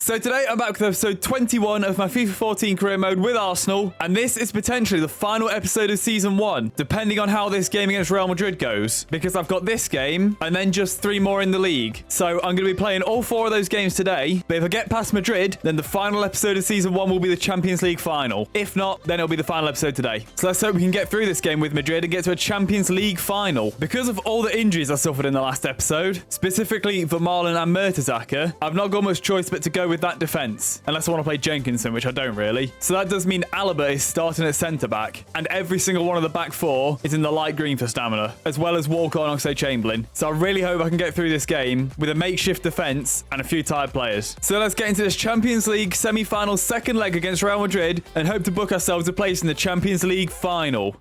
So today I'm back with episode 21 of my FIFA 14 career mode with Arsenal, and this is potentially the final episode of season 1, depending on how this game against Real Madrid goes, because I've got this game and then just 3 more in the league. So I'm going to be playing all 4 of those games today, but if I get past Madrid, then the final episode of season 1 will be the Champions League final. If not, then it'll be the final episode today. So let's hope we can get through this game with Madrid and get to a Champions League final. Because of all the injuries I suffered in the last episode, specifically Vermaelen and Mertesacker, I've not got much choice but to go with that defense, unless I want to play Jenkinson, which I don't really. So that does mean Alaba is starting at centre-back, and every single one of the back 4 is in the light green for stamina, as well as Walcott and Oxlade-Chamberlain. So I really hope I can get through this game with a makeshift defense and a few tired players. So let's get into this Champions League semi-final second leg against Real Madrid and hope to book ourselves a place in the Champions League final.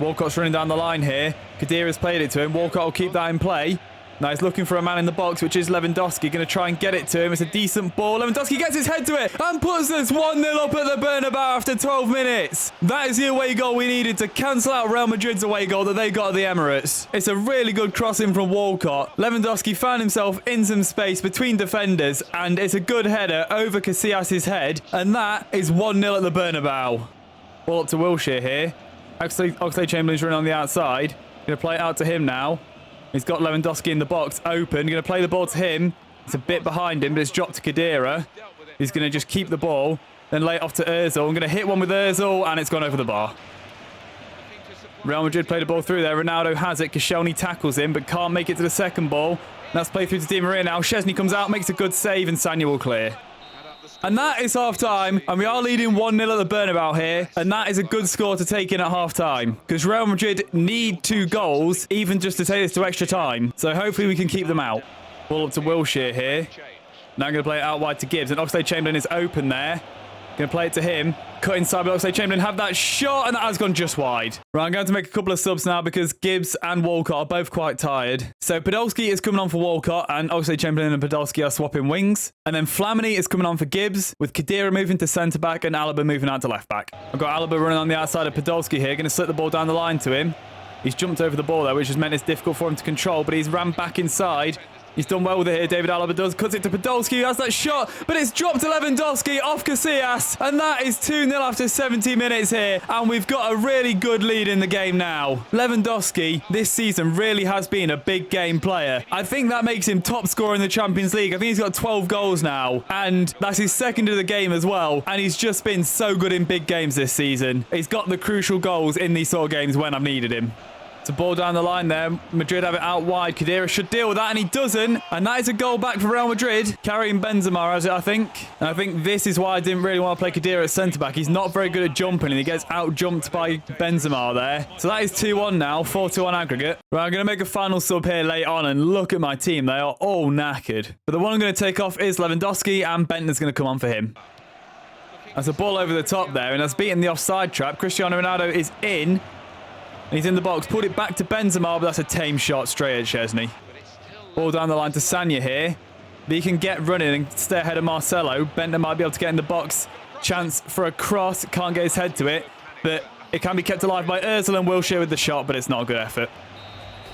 Walcott's running down the line here. Khedira's played it to him. Walcott will keep that in play. Now he's looking for a man in the box, which is Lewandowski. Going to try and get it to him. It's a decent ball. Lewandowski gets his head to it and puts us 1-0 up at the Bernabeu after 12 minutes. That is the away goal we needed to cancel out Real Madrid's away goal that they got at the Emirates. It's a really good crossing from Walcott. Lewandowski found himself in some space between defenders, and it's a good header over Casillas' head, and that is 1-0 at the Bernabeu. Ball up to Wilshere here. Oxlade-Chamberlain's running on the outside. Going to play it out to him now. He's got Lewandowski in the box, open. Going to play the ball to him. It's a bit behind him, but it's dropped to Khedira. He's going to just keep the ball, then lay it off to Ozil. I'm going to hit one with Ozil, and it's gone over the bar. Real Madrid played the ball through there. Ronaldo has it. Koscielny tackles him, but can't make it to the second ball. That's played through to Di Maria now. Szczesny comes out, makes a good save, and Sanya will clear. And that is half-time, and we are leading 1-0 at the Bernabeu here, and that is a good score to take in at half-time, because Real Madrid need 2 goals, even just to take this to extra time, so hopefully we can keep them out. Ball up to Wilshere here. Now I'm going to play it out wide to Gibbs, and Oxlade-Chamberlain is open there. Going to play it to him. Cut inside, but Oxlade-Chamberlain have that shot, and that has gone just wide. Right, I'm going to make a couple of subs now because Gibbs and Walcott are both quite tired. So Podolski is coming on for Walcott, and Oxlade-Chamberlain and Podolski are swapping wings. And then Flamini is coming on for Gibbs, with Khedira moving to centre-back and Alaba moving out to left-back. I've got Alaba running on the outside of Podolski here. Going to slip the ball down the line to him. He's jumped over the ball there, which has meant it's difficult for him to control, but he's ran back inside. He's done well with it here, David Alaba does. Cuts it to Podolski, who has that shot, but it's dropped to Lewandowski off Casillas, and that is 2-0 after 70 minutes here, and we've got a really good lead in the game now. Lewandowski, this season, really has been a big game player. I think that makes him top scorer in the Champions League. I think he's got 12 goals now, and that's his second of the game as well, and he's just been so good in big games this season. He's got the crucial goals in these sort of games when I've needed him. It's a ball down the line there. Madrid have it out wide. Khedira should deal with that, and he doesn't. And that is a goal back for Real Madrid. Carrying Benzema has it, I think. And I think this is why I didn't really want to play Khedira at centre-back. He's not very good at jumping, and he gets out-jumped by Benzema there. So that is 2-1 now. 4-2 on aggregate. Right, I'm going to make a final sub here late on, and look at my team. They are all knackered. But the one I'm going to take off is Lewandowski, and Bentner's going to come on for him. That's a ball over the top there, and that's beaten the offside trap. Cristiano Ronaldo is in. And he's in the box, pulled it back to Benzema, but that's a tame shot straight at Szczesny. Ball down the line to Sanya here. But he can get running and stay ahead of Marcelo. Bentner might be able to get in the box. Chance for a cross. Can't get his head to it. But it can be kept alive by Ozil and Wilshere with the shot, but it's not a good effort.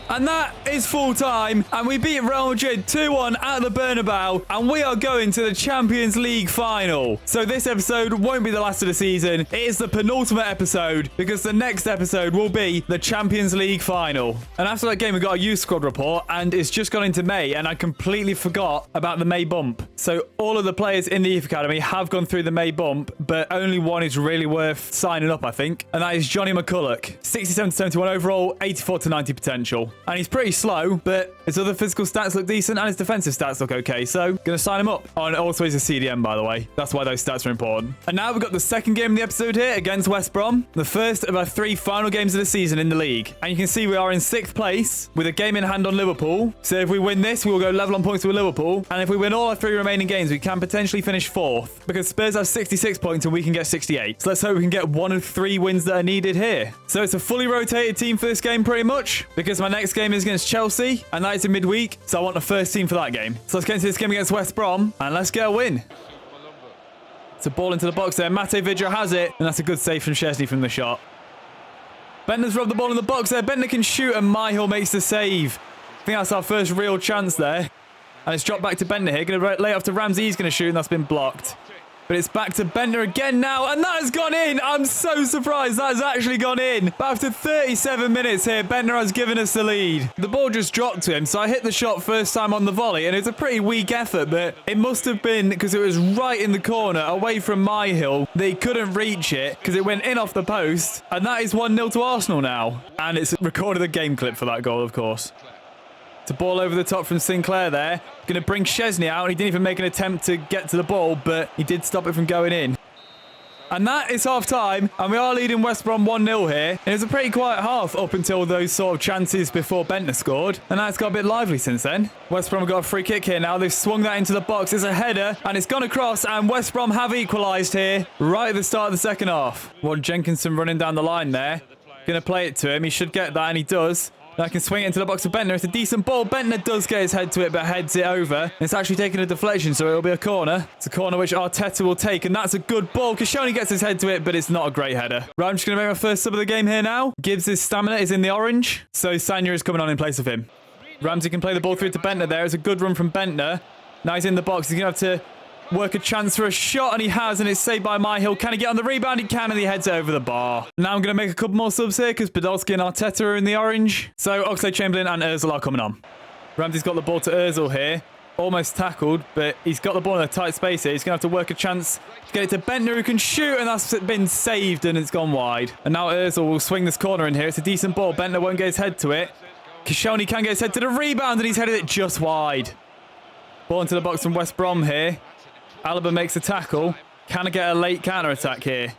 And that is full time, and we beat Real Madrid 2-1 at the Bernabeu, and we are going to the Champions League final. So this episode won't be the last of the season. It is the penultimate episode, because the next episode will be the Champions League final. And after that game, we got a youth squad report, and it's just gone into May, and I completely forgot about the May bump. So all of the players in the youth academy have gone through the May bump, but only one is really worth signing up, I think, and that is Johnny McCulloch. 67 to 71 overall, 84 to 90 potential. And he's pretty slow, but his other physical stats look decent and his defensive stats look okay, so going to sign him up. Oh, and also he's a CDM, by the way. That's why those stats are important. And now we've got the second game of the episode here against West Brom, the first of our 3 final games of the season in the league. And you can see we are in 6th place with a game in hand on Liverpool. So if we win this, we will go level on points with Liverpool. And if we win all our 3 remaining games, we can potentially finish 4th, because Spurs have 66 points and we can get 68. So let's hope we can get 1 of 3 wins that are needed here. So it's a fully rotated team for this game pretty much, because my next game is against Chelsea, and that is in midweek, so I want the first team for that game. So let's get into this game against West Brom, and let's get a win. It's a ball into the box there. Mate Vidra has it, and that's a good save from Szczesny from the shot. Bentner's robbed the ball in the box there. Bentner can shoot, and Myhill makes the save. I think that's our first real chance there. And it's dropped back to Bentner here. Going to lay it off to Ramsey. He's going to shoot, and that's been blocked. But it's back to Bentner again now, and that has gone in. I'm so surprised that has actually gone in. But after 37 minutes here, Bentner has given us the lead. The ball just dropped to him, so I hit the shot first time on the volley, and it's a pretty weak effort, but it must have been because it was right in the corner, away from my hill. They couldn't reach it because it went in off the post, and that is 1-0 to Arsenal now. And it's recorded a game clip for that goal, of course. It's a ball over the top from Sinclair there. Going to bring Szczesny out. He didn't even make an attempt to get to the ball, but he did stop it from going in. And that is half-time, and we are leading West Brom 1-0 here. And it was a pretty quiet half up until those sort of chances before Bentner scored. And now it's got a bit lively since then. West Brom have got a free kick here now. They've swung that into the box. It's a header, and it's gone across, and West Brom have equalised here right at the start of the second half. Jenkinson running down the line there. Going to play it to him. He should get that, and he does. I can swing it into the box of Bentner. It's a decent ball. Bentner does get his head to it, but heads it over. And it's actually taking a deflection, so it'll be a corner. It's a corner which Arteta will take, and that's a good ball. Koscielny gets his head to it, but it's not a great header. Right, I'm just going to make my first sub of the game here now. Gibbs' stamina is in the orange, so Sanya is coming on in place of him. Ramsey can play the ball through to Bentner there. It's a good run from Bentner. Now he's in the box. He's going to have to work a chance for a shot, and he has, and it's saved by Myhill. Can he get on the rebound? He can, and he heads it over the bar. Now I'm going to make a couple more subs here because Podolski and Arteta are in the orange. So Oxlade-Chamberlain and Ozil are coming on. Ramsey's got the ball to Ozil here. Almost tackled, but he's got the ball in a tight space here. He's going to have to work a chance to get it to Bentner, who can shoot, and that's been saved, and it's gone wide. And now Ozil will swing this corner in here. It's a decent ball. Bentner won't get his head to it. Koscielny can get his head to the rebound, and he's headed it just wide. Ball into the box from West Brom here. Alaba makes a tackle. Can I get a late counter-attack here?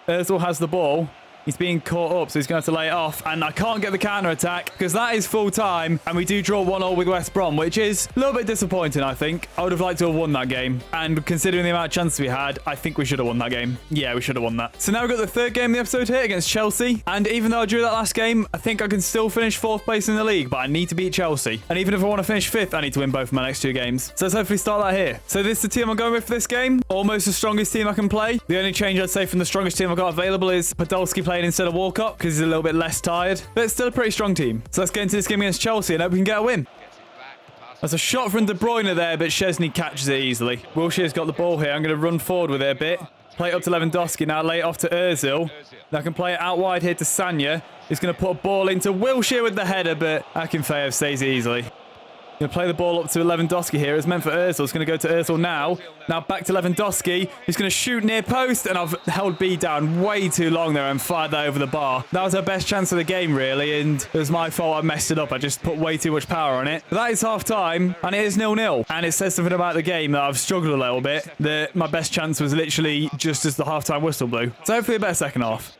Ozil has the ball. He's being caught up, so he's going to have to lay it off. And I can't get the counter-attack because that is full-time. And we do draw 1-1 with West Brom, which is a little bit disappointing, I think. I would have liked to have won that game. And considering the amount of chances we had, I think we should have won that game. Yeah, we should have won that. So now we've got the third game of the episode here against Chelsea. And even though I drew that last game, I think I can still finish 4th place in the league. But I need to beat Chelsea. And even if I want to finish 5th, I need to win both of my next 2 games. So let's hopefully start that here. So this is the team I'm going with for this game. Almost the strongest team I can play. The only change I'd say from the strongest team I've got available is Podolski playing instead of Walcott, because he's a little bit less tired, but it's still a pretty strong team. So let's get into this game against Chelsea and hope we can get a win. That's a shot from De Bruyne there, but Szczesny catches it easily. Wilshere's got the ball here. I'm going to run forward with it a bit. Play it up to Lewandowski. Now lay it off to Ozil. Now I can play it out wide here to Sanya. He's going to put a ball into Wilshere with the header, but Akinfeev saves it easily. Going to play the ball up to Lewandowski here. It's meant for Ozil. It's going to go to Ozil now. Now back to Lewandowski. He's going to shoot near post, and I've held B down way too long there and fired that over the bar. That was our best chance of the game, really, and it was my fault. I messed it up. I just put way too much power on it. But that is half-time, and it is 0-0. And it says something about the game that I've struggled a little bit. That my best chance was literally just as the half-time whistle blew. So hopefully a better second half.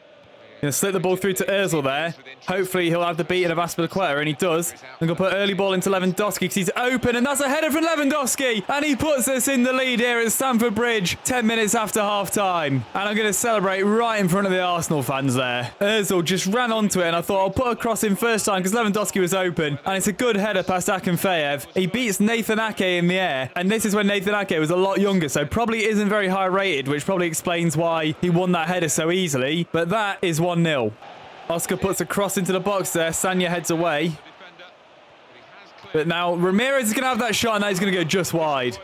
Going to slip the ball through to Ozil there. Hopefully he'll have the beating of Azpilicueta, and he does. I'm going to put early ball into Lewandowski because he's open, and that's a header from Lewandowski. And he puts us in the lead here at Stamford Bridge 10 minutes after half-time. And I'm going to celebrate right in front of the Arsenal fans there. Ozil just ran onto it, and I thought I'll put a cross in first time because Lewandowski was open. And it's a good header past Akinfeev. He beats Nathan Ake in the air. And this is when Nathan Ake was a lot younger, so probably isn't very high rated, which probably explains why he won that header so easily. But that is 1-0. Oscar puts a cross into the box there. Sanya heads away. But now Ramirez is going to have that shot, and now he's going to go just wide.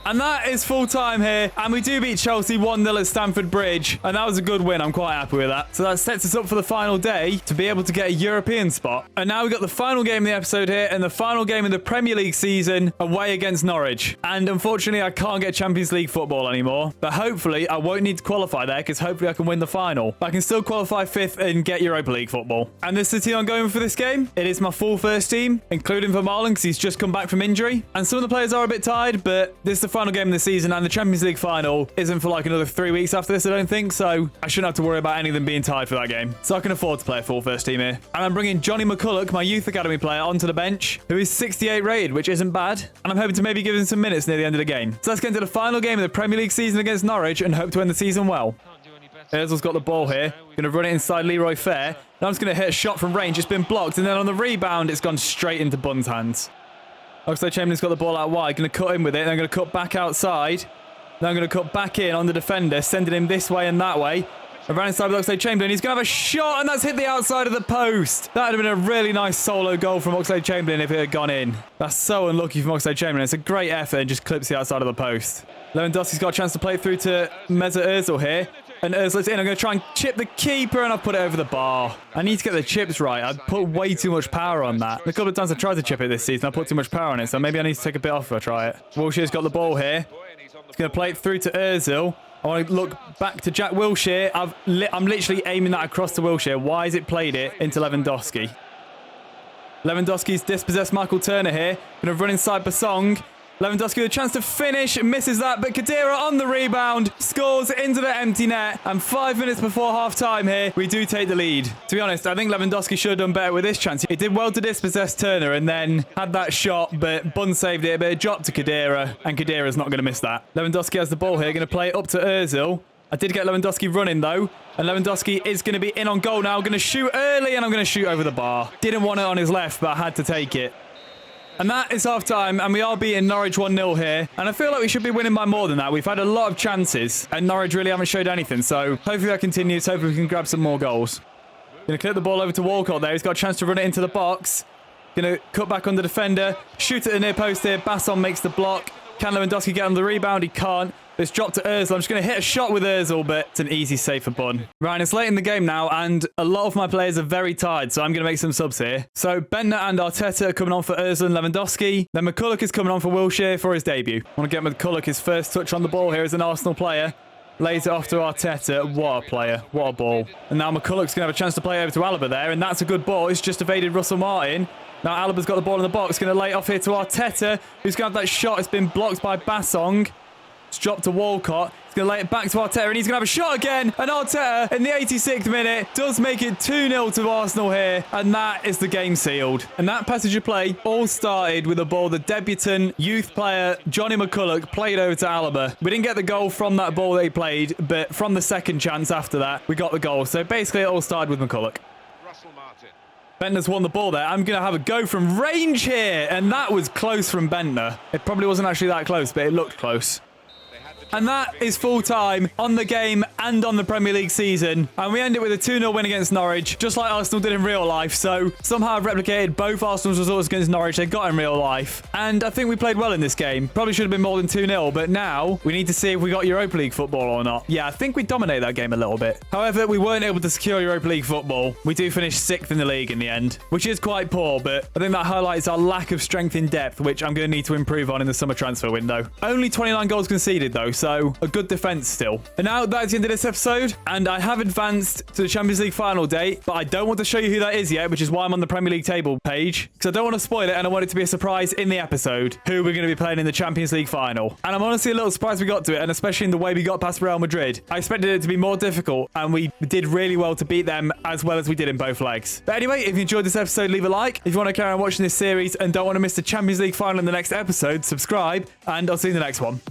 And that is full time here. And we do beat Chelsea 1-0 at Stamford Bridge. And that was a good win. I'm quite happy with that. So that sets us up for the final day to be able to get a European spot. And now we've got the final game of the episode here and the final game of the Premier League season away against Norwich. And unfortunately, I can't get Champions League football anymore. But hopefully, I won't need to qualify there because hopefully I can win the final. But I can still qualify 5th and get Europa League football. And this is the team I'm going for this game. It is my full first team, including Vermaelen because he's just come back from injury. And some of the players are a bit tired, but this is the final game of the season, and the Champions League final isn't for like another 3 weeks after this, I don't think, so I shouldn't have to worry about any of them being tired for that game. So I can afford to play a full first team here. And I'm bringing Johnny McCulloch, my youth academy player, onto the bench, who is 68 rated, which isn't bad, and I'm hoping to maybe give him some minutes near the end of the game. So let's get into the final game of the Premier League season against Norwich and hope to end the season well. Ozil's got the ball here. Going to run it inside Leroy Fair. Now I'm just going to hit a shot from range. It's been blocked, and then on the rebound, it's gone straight into Bunn's hands. Oxlade-Chamberlain's got the ball out wide. Going to cut in with it. Then I'm going to cut back outside. Then I'm going to cut back in on the defender, sending him this way and that way. Around inside with Oxlade-Chamberlain. He's going to have a shot, and that's hit the outside of the post. That would have been a really nice solo goal from Oxlade-Chamberlain if it had gone in. That's so unlucky from Oxlade-Chamberlain. It's a great effort and just clips the outside of the post. Lewandowski's got a chance to play through to Mesut Ozil here. And Ozil's in. I'm going to try and chip the keeper, and I've put it over the bar. I need to get the chips right. I've put way too much power on that. A couple of times I tried to chip it this season, I put too much power on it, so maybe I need to take a bit off if I try it. Wilshere's got the ball here. He's going to play it through to Ozil. I want to look back to Jack Wilshere. I'm literally aiming that across to Wilshere. Why has it played it into Lewandowski? Lewandowski's dispossessed Michael Turner here. Going to run inside Basong. Lewandowski with a chance to finish, misses that, but Khedira on the rebound, scores into the empty net, and 5 minutes before half-time here, we do take the lead. To be honest, I think Lewandowski should have done better with this chance. He did well to dispossess Turner and then had that shot, but Bun saved it, but it dropped to Khedira, and Khedira's not going to miss that. Lewandowski has the ball here, going to play it up to Ozil. I did get Lewandowski running, though, and Lewandowski is going to be in on goal now. Going to shoot early, and I'm going to shoot over the bar. Didn't want it on his left, but I had to take it. And that is half-time, and we are beating Norwich 1-0 here. And I feel like we should be winning by more than that. We've had a lot of chances, and Norwich really haven't showed anything. So hopefully that continues. Hopefully we can grab some more goals. Going to clip the ball over to Walcott there. He's got a chance to run it into the box. Going to cut back on the defender. Shoot at the near post here. Basson makes the block. Can Lewandowski get on the rebound? He can't. It's dropped to Ozil. I'm just going to hit a shot with Ozil, but it's an easy save for Bun. Right, it's late in the game now, and a lot of my players are very tired, so I'm going to make some subs here. So Bentner and Arteta are coming on for Ozil and Lewandowski. Then McCulloch is coming on for Wilshere for his debut. I want to get McCulloch his first touch on the ball here as an Arsenal player. Lays it off to Arteta. What a player. What a ball. And now McCulloch's going to have a chance to play over to Alaba there, and that's a good ball. It's just evaded Russell Martin. Now Alaba's got the ball in the box. Going to lay it off here to Arteta, who's going to have that shot. It's been blocked by Basong. It's dropped to Walcott. He's going to lay it back to Arteta, and he's going to have a shot again. And Arteta, in the 86th minute, does make it 2-0 to Arsenal here. And that is the game sealed. And that passage of play all started with a ball the debutant youth player, Johnny McCulloch, played over to Alaba. We didn't get the goal from that ball that he played, but from the second chance after that, we got the goal. So basically, it all started with McCulloch. Bentner's won the ball there. I'm going to have a go from range here. And that was close from Bentner. It probably wasn't actually that close, but it looked close. And that is full time on the game and on the Premier League season. And we end it with a 2-0 win against Norwich, just like Arsenal did in real life. So somehow I've replicated both Arsenal's results against Norwich they got in real life. And I think we played well in this game. Probably should have been more than 2-0, but now we need to see if we got Europa League football or not. Yeah, I think we dominated that game a little bit. However, we weren't able to secure Europa League football. We do finish 6th in the league in the end, which is quite poor, but I think that highlights our lack of strength in depth, which I'm going to need to improve on in the summer transfer window. Only 29 goals conceded though, so a good defense still. And now that's the end of this episode, and I have advanced to the Champions League final date, but I don't want to show you who that is yet, which is why I'm on the Premier League table page, because I don't want to spoil it, and I want it to be a surprise in the episode who we're going to be playing in the Champions League final. And I'm honestly a little surprised we got to it, and especially in the way we got past Real Madrid. I expected it to be more difficult, and we did really well to beat them as well as we did in both legs. But anyway, if you enjoyed this episode, leave a like. If you want to carry on watching this series and don't want to miss the Champions League final in the next episode, subscribe, and I'll see you in the next one.